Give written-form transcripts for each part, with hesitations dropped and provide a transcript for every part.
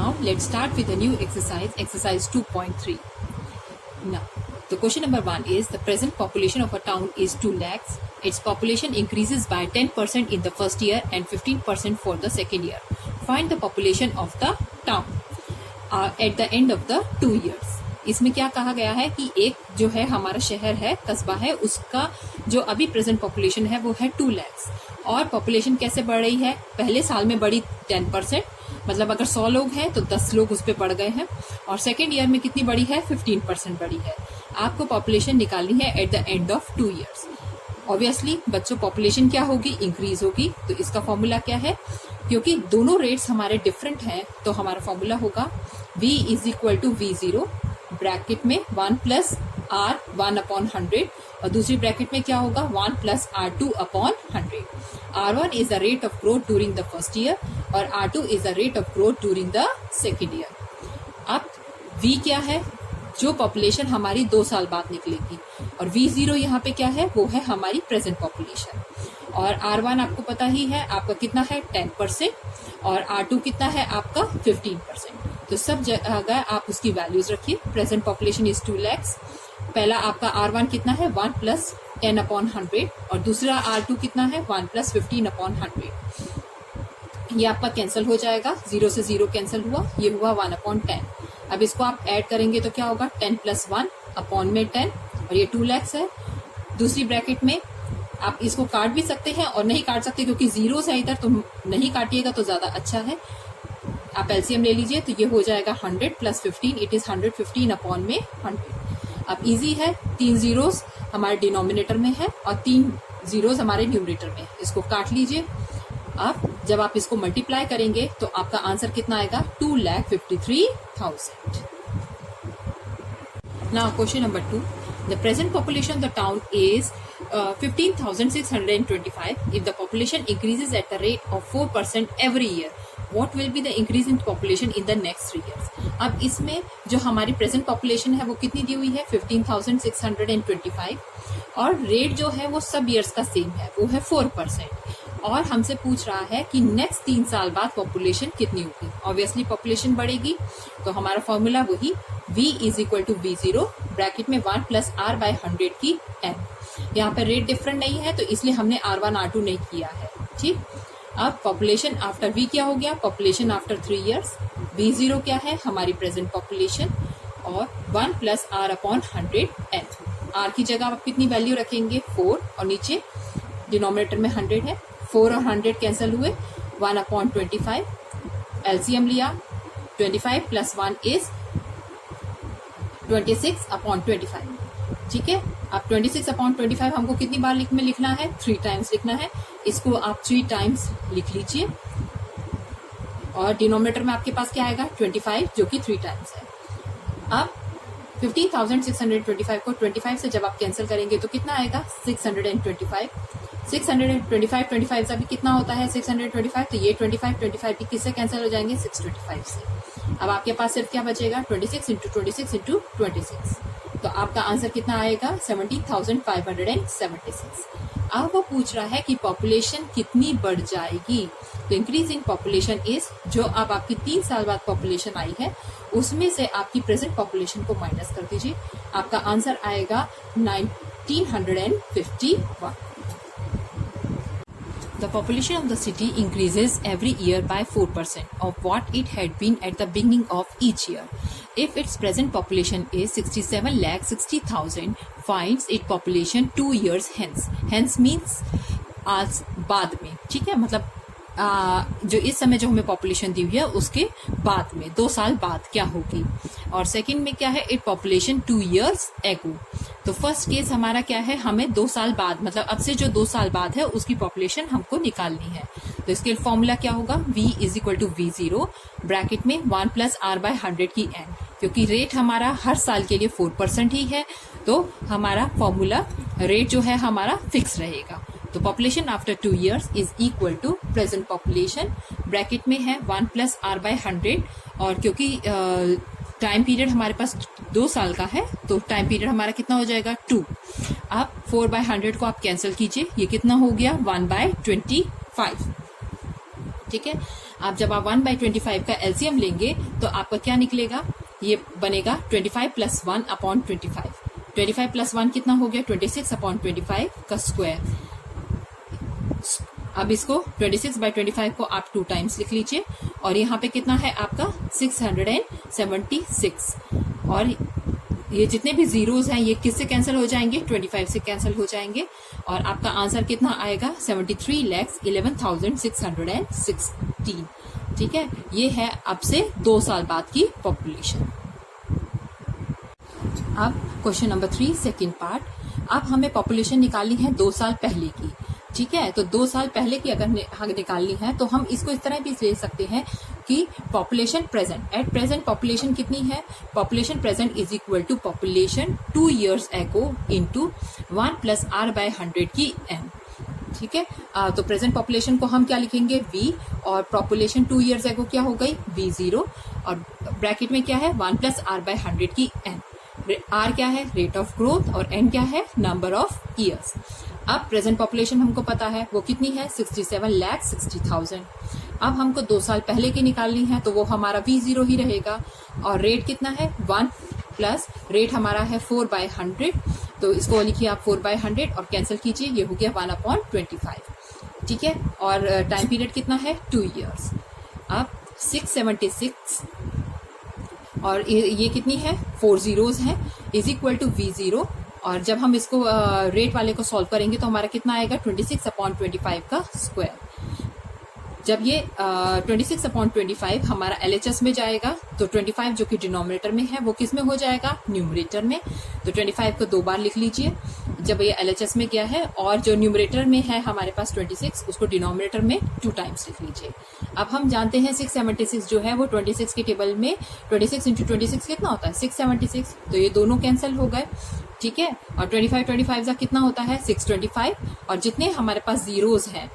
Now let's start with a new exercise, exercise 2.3. Now, the question number 1 is the present population of a town is 2 lakhs. Its population increases by 10% in the first year and 15% for the second year. Find the population of the town at the end of the 2 years. इसमें क्या कहा गया है कि एक जो है हमारा शहर है, कस्बा है, उसका जो अभी प्रेजेंट पॉपुलेशन है वो है 2 lakhs और पॉपुलेशन कैसे बढ़ रही है, पहले साल में बढ़ी 10%, मतलब अगर 100 लोग हैं तो 10 लोग उस पर बढ़ गए हैं, और सेकेंड ईयर में कितनी बढ़ी है, 15% बढ़ी है. आपको पॉपुलेशन निकालनी है at the end of 2 years. Obviously बच्चों पॉपुलेशन क्या होगी, इंक्रीज होगी. तो इसका फॉर्मूला क्या है, क्योंकि दोनों रेट्स हमारे डिफरेंट हैं तो हमारा फॉर्मूला होगा v is equal to V0 bracket में 1 प्लस R 1/100 और दूसरी ब्रैकेट में क्या होगा 1 plus R2/100. R1 is the rate of growth during the first year और R2 is the rate of growth during the second year. अब V क्या है, जो पॉपुलेशन हमारी 2 साल बाद निकलेगी, और V0 यहाँ पे क्या है, वो है हमारी प्रेजेंट पॉपुलेशन. और R1 आपको पता ही है आपका कितना है 10% और R2 कितना है आपका 15%. तो सब जगह आप उसकी वैल्यूज रखिए. Present population is 2 lakhs. पहला आपका R1 कितना है 1 प्लस 10/100 और दूसरा R2 कितना है 1 प्लस 15/100. ये आपका कैंसिल हो जाएगा, 0 से 0 कैंसिल हुआ, ये हुआ 1/10. अब इसको आप ऐड करेंगे तो क्या होगा 10 प्लस 1 अपॉन में 10 और ये 2 lakhs है. दूसरी ब्रैकेट में आप इसको काट भी सकते हैं और नहीं काट सकते क्योंकि जीरोस है इधर, तो नहीं काटिएगा तो ज्यादा अच्छा है. आप एलसीएम ले लीजिए तो ये हो जाएगा 100 प्लस 15, इट इज 115 अपॉन में 100. अब इजी है, 3 जीरोस हमारे डिनोमिनेटर में है और 3 जीरोस हमारे न्यूमरेटर में. इसको काट लीजिए. अब जब आप इसको मल्टीप्लाई करेंगे तो आपका आंसर कितना आएगा 2,53,000. Now question number 2. The present population of the town is 15,625. If the population increases at the rate of 4% every year, what will be the increase in population in the next 3 years? अब इसमें जो हमारी present population है वो कितनी दी हुई है 15,625 और रेट जो है वो सब ईयर्स का सेम है, वो है 4%. और हमसे पूछ रहा है कि नेक्स्ट 3 साल बाद पॉपुलेशन कितनी होगी. ऑब्वियसली पॉपुलेशन बढ़ेगी तो हमारा फॉर्मूला वही v is equal to V0 bracket में 1 प्लस R/100 की n. यहाँ पर रेट डिफरेंट नहीं है तो इसलिए हमने R1 R2 नहीं किया है. ठीक. अब पॉपुलेशन आफ्टर v क्या हो गया, पॉपुलेशन आफ्टर 3 years. V0 क्या है, हमारी प्रेजेंट पॉपुलेशन और 1 प्लस R/100 n. R की जगह आप कितनी वैल्यू रखेंगे 4 और नीचे डिनोमिनेटर में 100 है. 4 और 100 कैंसिल हुए, 1/25. एलसीएम लिया, 25 प्लस 1 इज 26/25. ठीक है. अब 26/25 हमको कितनी बार लिखना है 3 टाइम्स लिखना है. इसको आप 3 टाइम्स लिख लीजिए और डिनोमिनेटर में आपके पास क्या आएगा 25 जो कि 3 टाइम्स है. अब 15,625 को 25 से जब आप कैंसिल करेंगे तो कितना आएगा 625. 625 अभी कितना होता है 625, तो ये 25 भी किससे कैंसिल हो जाएंगे 625 से. अब आपके पास सिर्फ क्या बचेगा 26 इंटू 26 इंटू 26. तो आपका आंसर कितना आएगा 17,576. अब वो पूछ रहा है कि पॉपुलेशन कितनी बढ़ जाएगी. तो इंक्रीज इन पॉपुलेशन इज जो अब आपकी 3 साल बाद पॉपुलेशन आई है उसमें से आपकी प्रेजेंट पॉपुलेशन को माइनस कर दीजिए. आपका आंसर आएगा 1951. The population of the city increases every year by 4% of what it had been at the beginning of each year. If its present population is 67,60,000, finds its population 2 years hence. Hence means आज बाद में. ठीक है, मतलब जो इस समय जो हमें पॉपुलेशन दी हुई है उसके बाद में 2 साल बाद क्या होगी. और सेकंड में क्या है इट पॉपुलेशन 2 years ago. तो फर्स्ट केस हमारा क्या है, हमें 2 साल बाद मतलब अब से जो 2 साल बाद है उसकी पॉपुलेशन हमको निकालनी है. तो इसके फॉर्मूला क्या होगा v is equal to V0 bracket में 1 प्लस R/100 की n. क्योंकि रेट हमारा हर साल के लिए 4% ही है तो हमारा फॉर्मूला रेट जो है हमारा फिक्स रहेगा. तो population after 2 years is equal to present population bracket में है 1 प्लस R/100 और क्योंकि टाइम पीरियड हमारे पास 2 साल का है तो टाइम पीरियड हमारा कितना हो जाएगा 2. अब 4/100 को आप कैंसिल कीजिए, ये कितना हो गया 1/25. ठीक है। आप जब आप 1/25 का एलसीएम लेंगे तो आपका क्या निकलेगा, ये बनेगा 25 + 1/25। 25 + 1 कितना हो गया, 26/25 का स्क्वायर। अब इसको 26/25 को आप 2 टाइम्स लिख लीजिए, और यहाँ पे कितना है आपका 676, और ये जितने भी जीरोस हैं ये किससे कैंसिल हो जाएंगे, 25 से कैंसिल हो जाएंगे, और आपका आंसर कितना आएगा 73,11,616। ठीक है, ये है अब से 2 साल बाद की पॉपुलेशन। अब क्वेश्चन नंबर 3 सेकेंड पार्ट। अब हमें पॉपुलेशन निकालनी है 2 साल पहले की। ठीक है, तो 2 साल पहले की अगर निकालनी है तो हम इसको इस तरह भी ले सकते हैं कि population present, at present population कितनी है, population present is equal to population 2 years ago into 1 + r/100 की n। ठीक है, तो प्रेजेंट पॉपुलेशन को हम क्या लिखेंगे v, और पॉपुलेशन 2 years ago क्या हो गई v0, और ब्रैकेट में क्या है 1 + r/100 की n। r क्या है, रेट ऑफ ग्रोथ, और n क्या है, नंबर ऑफ ईयर्स। अब प्रेजेंट पॉपुलेशन हमको पता है वो कितनी है, 67,60,000। अब हमको 2 साल पहले की निकालनी है तो वो हमारा v0 ही रहेगा, और रेट कितना है 1 प्लस रेट हमारा है 4/100, तो इसको लिखिए आप 4/100 और कैंसिल कीजिए, ये हो गया 1/25। ठीक है, और टाइम पीरियड कितना है 2 years। अब 676 और ये कितनी है 4 zeros है, इज इक्वल टू v0, और जब हम इसको रेट वाले को सॉल्व करेंगे तो हमारा कितना आएगा 26/25 का स्क्वायर। जब ये 26/25 हमारा LHS में जाएगा तो 25 जो कि डिनोमिनेटर में है वो किस में हो जाएगा, न्यूमरेटर में। तो 25 को 2 बार लिख लीजिए जब ये LHS में गया है, और जो न्यूमरेटर में है हमारे पास 26, उसको डिनोमिनेटर में 2 टाइम्स लिख लीजिए। अब हम जानते हैं 676 जो है वो 26 के टेबल में 26 × 26 कितना होता है 676, तो ये दोनों कैंसिल हो गए। ठीक है, और 25 कितना होता है 625, और जितने हमारे पास जीरोस हैं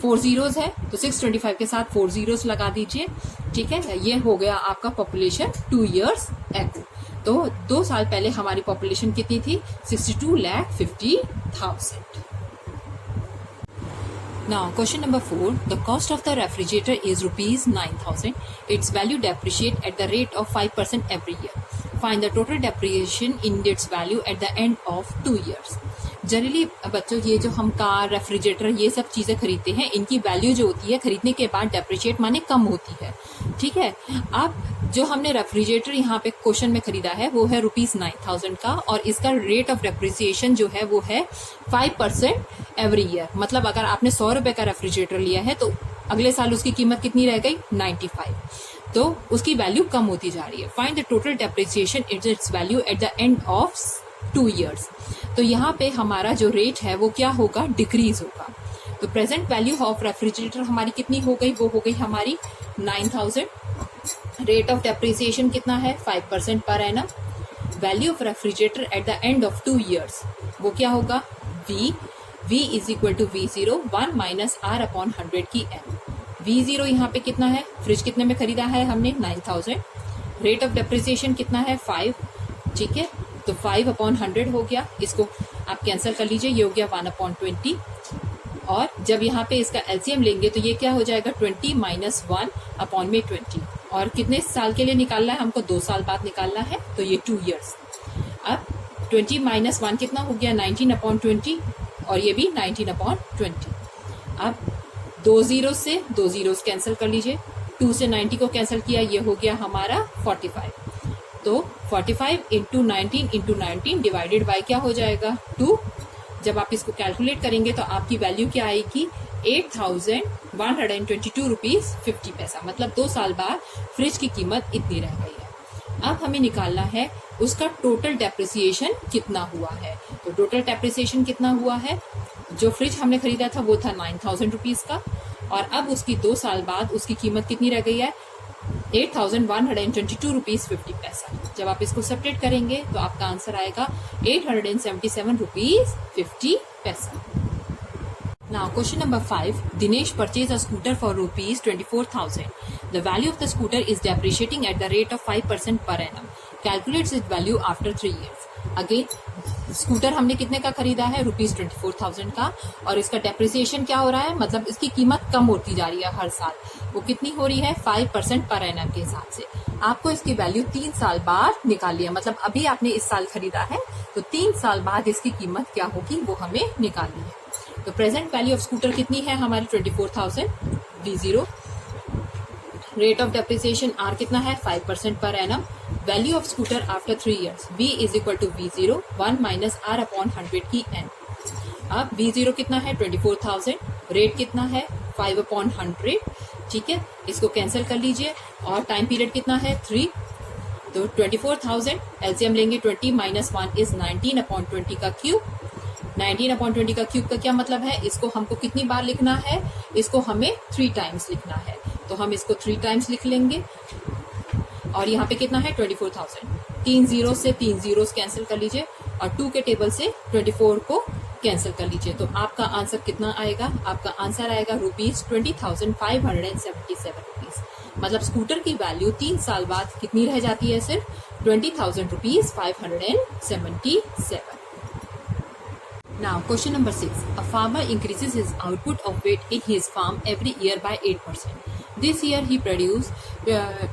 4 zeros है तो 625 के साथ 4 zeros लगा दीजिए। ठीक है, ये हो गया आपका पॉपुलेशन 2 years ago। तो 2 साल पहले हमारी पॉपुलेशन कितनी थी 62,50,000। Now question number 4, the cost of the refrigerator is ₹9,000. Its value depreciate at the rate of 5% every year. Find the total depreciation in its value at the end of 2 years. Generally बच्चों ये जो हम car, refrigerator ये सब चीजें खरीदते हैं इनकी वैल्यू जो होती है खरीदने के बाद डेप्रिशिएट माने कम होती है। ठीक है, अब जो हमने रेफ्रिजरेटर यहाँ पे क्वेश्चन में खरीदा है वो है ₹9,000 का, और इसका रेट ऑफ डेप्रिसिएशन जो है वो है 5% एवरी ईयर। मतलब अगर आपने 100 रुपए का रेफ्रिजरेटर लिया है तो अगले साल उसकी कीमत कितनी रह गई 95, तो उसकी वैल्यू कम होती जा रही है। Find the total depreciation it's value at the end of 2 years। तो यहाँ पे हमारा जो रेट है वो क्या होगा, डिक्रीज होगा। तो प्रेजेंट वैल्यू ऑफ रेफ्रिजरेटर हमारी कितनी हो गई, वो हो गई हमारी 9,000। रेट ऑफ डेप्रिसिएशन कितना है 5% पर annum. Value of refrigerator at the end of 2 years वो क्या होगा v is equal to v0 1 - r/100 की n। v0 यहाँ पे कितना है, फ्रिज कितने में खरीदा है हमने 9,000। रेट ऑफ डेप्रिसिएशन कितना है 5। ठीक है, तो 5/100 हो गया, इसको आप कैंसिल कर लीजिए, ये हो गया 1/20। और जब यहाँ पे इसका एलसीएम लेंगे तो ये क्या हो जाएगा 20 - 1/20। और कितने साल के लिए निकालना है हमको, 2 साल बाद निकालना है, तो ये 2 years। अब 20 - 1 कितना हो गया 19/20, और ये भी 19/20। अब 2 zeros से 2 zeros कैंसिल कर लीजिए, 2 से 90 को कैंसिल किया, ये हो गया हमारा 45। तो 45 × 19 × 19 डिवाइडेड बाय क्या हो जाएगा 2। जब आप इसको कैलकुलेट करेंगे तो आपकी वैल्यू क्या आएगी 8,122 रुपीज 50 पैसा। मतलब 2 साल बाद फ्रिज की कीमत इतनी रह गई है। अब हमें निकालना है उसका टोटल डेप्रिसिएशन कितना हुआ है। तो टोटल डेप्रिसिएशन कितना हुआ है, जो फ्रिज हमने खरीदा था वो था 9,000 रुपीज का, और अब उसकी 2 साल बाद उसकी कीमत कितनी रह गई है 8,122 रुपीज 50 पैसा। जब आप इसको सेपरेट करेंगे तो आपका आंसर आएगा 877 रुपीज 50 पैसा। Now question number 5, Dinesh purchased a scooter for rupees 24,000. The value of the scooter is depreciating at the rate of 5% per annum. Calculates its value after 3 years. Again scooter हमने कितने का खरीदा है, ₹24,000 का, और इसका डेप्रिसिएशन क्या हो रहा है, मतलब इसकी कीमत कम होती जा रही है हर साल। वो कितनी हो रही है, 5% पर एनम के हिसाब से। आपको इसकी वैल्यू 3 साल बाद निकालनी है, मतलब अभी आपने इस साल खरीदा है तो 3 साल बाद इसकी कीमत क्या होगी वो हमें निकालनी है। तो प्रेजेंट वैल्यू ऑफ स्कूटर कितनी है हमारी, 24,000 V0। Rate of depreciation R कितना है, 5% पर annum. Value of scooter after 3 years, V is equal to V0 1 minus R upon 100 की N। अब V0 कितना है, 24,000, रेट कितना है, 5/100, ठीक है, इसको कैंसिल कर लीजिए, और टाइम पीरियड कितना है, 3। तो 24,000 एलसीएम लेंगे, 20 माइनस 1 इज 19/20 का क्यूब। 19/20 का क्यूब का क्या मतलब है, इसको हमको कितनी बार लिखना है, इसको हमें 3 टाइम्स लिखना है, तो हम इसको 3 टाइम्स लिख लेंगे। और यहाँ पे कितना है, 24,000, 3 जीरो से 3 जीरोस कैंसिल कर लीजिए, और 2 के टेबल से 24 को कैंसिल कर लीजिए। तो आपका आंसर कितना आएगा, आपका आंसर आएगा ₹20,577। मतलब स्कूटर की वैल्यू 3 साल बाद कितनी रह जाती है, सिर्फ ₹20,577। Now, question number 6. A farmer increases his output of wheat in his farm every year by 8%. This year he produced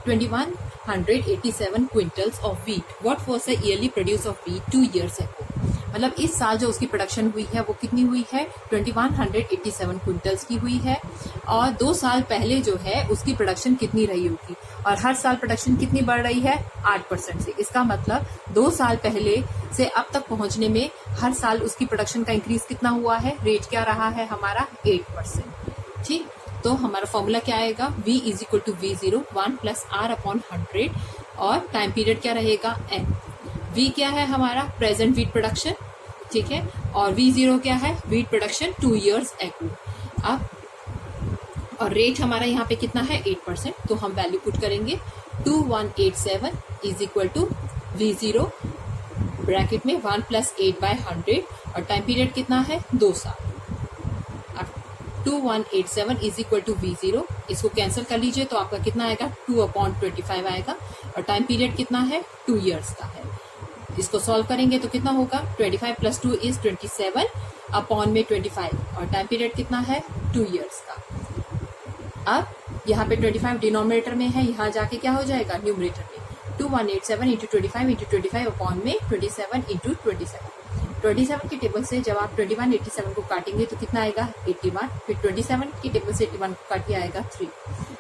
2,187 quintals of wheat. What was the yearly produce of wheat 2 years ago? मतलब इस साल जो उसकी production हुई है वो कितनी हुई है, 2,187 क्विंटल्स की हुई है, और 2 साल पहले जो है उसकी प्रोडक्शन कितनी रही होगी, और हर साल प्रोडक्शन कितनी बढ़ रही है, 8% से। इसका मतलब 2 साल पहले से अब तक पहुंचने में हर साल उसकी प्रोडक्शन का इंक्रीज कितना हुआ है, रेट क्या रहा है हमारा, 8%। ठीक, तो हमारा फॉर्मूला क्या आएगा, V is equal to V0 1 plus R upon 100, और टाइम पीरियड क्या रहेगा, N। V क्या है हमारा, प्रेजेंट वीट प्रोडक्शन, ठीक है, और V0 क्या है, वीट प्रोडक्शन 2 years ago। अब और रेट हमारा यहाँ पे कितना है, 8%, तो हम वैल्यू पुट करेंगे, 2187 is equal to V0 bracket में 1 प्लस 8/100, और टाइम पीरियड कितना है, 2 साल। अब 2187 इज इक्वल टू V0, इसको कैंसिल कर लीजिए, तो आपका कितना आएगा, 2/25 आएगा, और टाइम पीरियड कितना है, 2 years का है। इसको सॉल्व करेंगे तो कितना होगा, 25 प्लस 2 इज 27 अपॉन में 25, और टाइम पीरियड कितना है, 2 years का। अब यहाँ पे 25 डिनोमिनेटर में है, यहाँ जाके क्या हो जाएगा, न्यूमरेटर में 2187 इंटू 25 अपॉन में 27 इंटू 27 के टेबल से जब आप 2187 को काटेंगे तो कितना आएगा, 81, फिर 27 के टेबल से 81 को काटिए आएगा 3,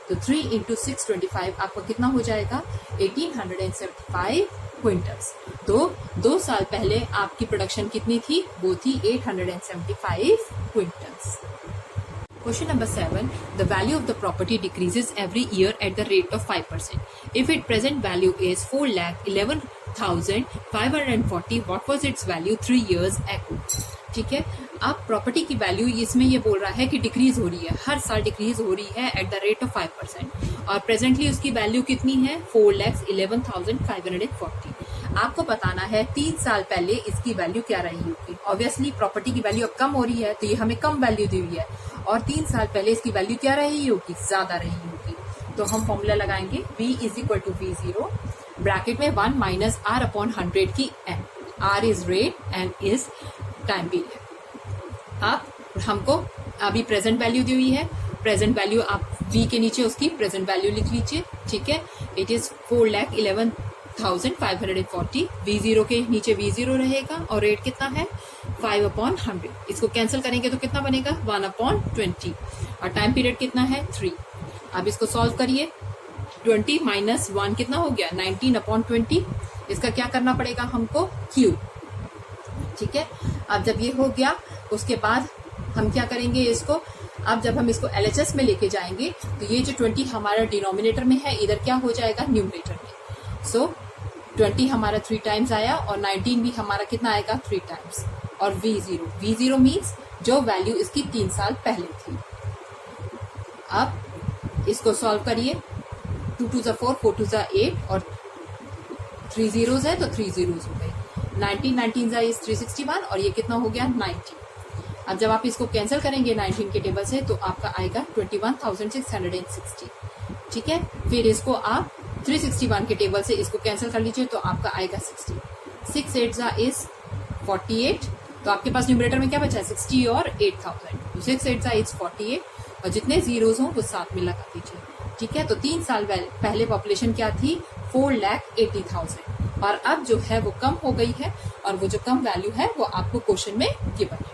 तो 3 इंटू 625 आपका कितना हो जाएगा, 1875 क्विंटल्स। तो 2 साल पहले आपकी प्रोडक्शन कितनी थी, वो थी 875 quintals. Question number 7. The value of the property decreases every year at the rate of 5%. If its present value is 4,11,540, what was its value 3 years ago? ठीक है, अब प्रॉपर्टी की वैल्यू इसमें ये बोल रहा है कि डिक्रीज हो रही है, हर साल डिक्रीज हो रही है एट द रेट ऑफ 5%, और प्रेजेंटली उसकी वैल्यू कितनी है, 4,11,540। आपको बताना है 3 साल पहले इसकी वैल्यू क्या रही होगी। ऑब्वियसली प्रॉपर्टी की वैल्यू अब कम हो रही है, तो ये हमें कम वैल्यू दी हुई है, और 3 साल पहले इसकी वैल्यू क्या रही होगी, ज्यादा रही होगी। तो हम फॉर्मूला लगाएंगे, V is equal to V0 bracket में 1 माइनस R अपॉन 100 की N। R is rate, N is time period. अब हमको अभी प्रेजेंट वैल्यू दी हुई है, प्रेजेंट वैल्यू आप V के नीचे उसकी प्रेजेंट वैल्यू लिख लीजिए, ठीक है, इट इज 4,11,540। V0 के नीचे V0 रहेगा, और रेट कितना है, 5/100। इसको कैंसिल करेंगे तो कितना बनेगा, 1/20, और टाइम पीरियड कितना है, 3। अब इसको सॉल्व करिए, 20 माइनस 1 कितना हो गया, 19/20। इसका क्या करना पड़ेगा हमको, क्यूब, ठीक है। अब जब ये हो गया उसके बाद हम क्या करेंगे इसको, अब जब हम इसको LHS में लेके जाएंगे तो ये जो 20 हमारा डिनोमिनेटर में है, इधर क्या हो जाएगा, न्यूमरेटर में। सो 20 हमारा 3 टाइम्स आया, और 19 भी हमारा कितना आएगा, 3 टाइम्स, और V0 मीन्स जो वैल्यू इसकी 3 साल पहले थी। अब इसको सॉल्व करिए, 2 2 4 4 2 8, और 3 zeros है तो 3 zeros हो गए, 19 19 इज 361, और ये कितना हो गया, 90। अब जब आप इसको कैंसिल करेंगे 19 के टेबल से तो आपका आएगा 21,660, ठीक है। फिर इसको आप 361 के टेबल से इसको कैंसिल कर लीजिए तो आपका आएगा 60, 6 8 इज 48, तो आपके पास न्यूमरेटर में क्या बचा है 60 और 8000, तो 6 8 इज 48 और जितने जीरोज हों वो साथ में लगा दीजिए। ठीक है, तो 3 साल पहले पॉपुलेशन क्या थी 4,80,000 और अब जो है वो कम हो गई है और वो जो कम वैल्यू है वो आपको क्वेश्चन में गिवन है।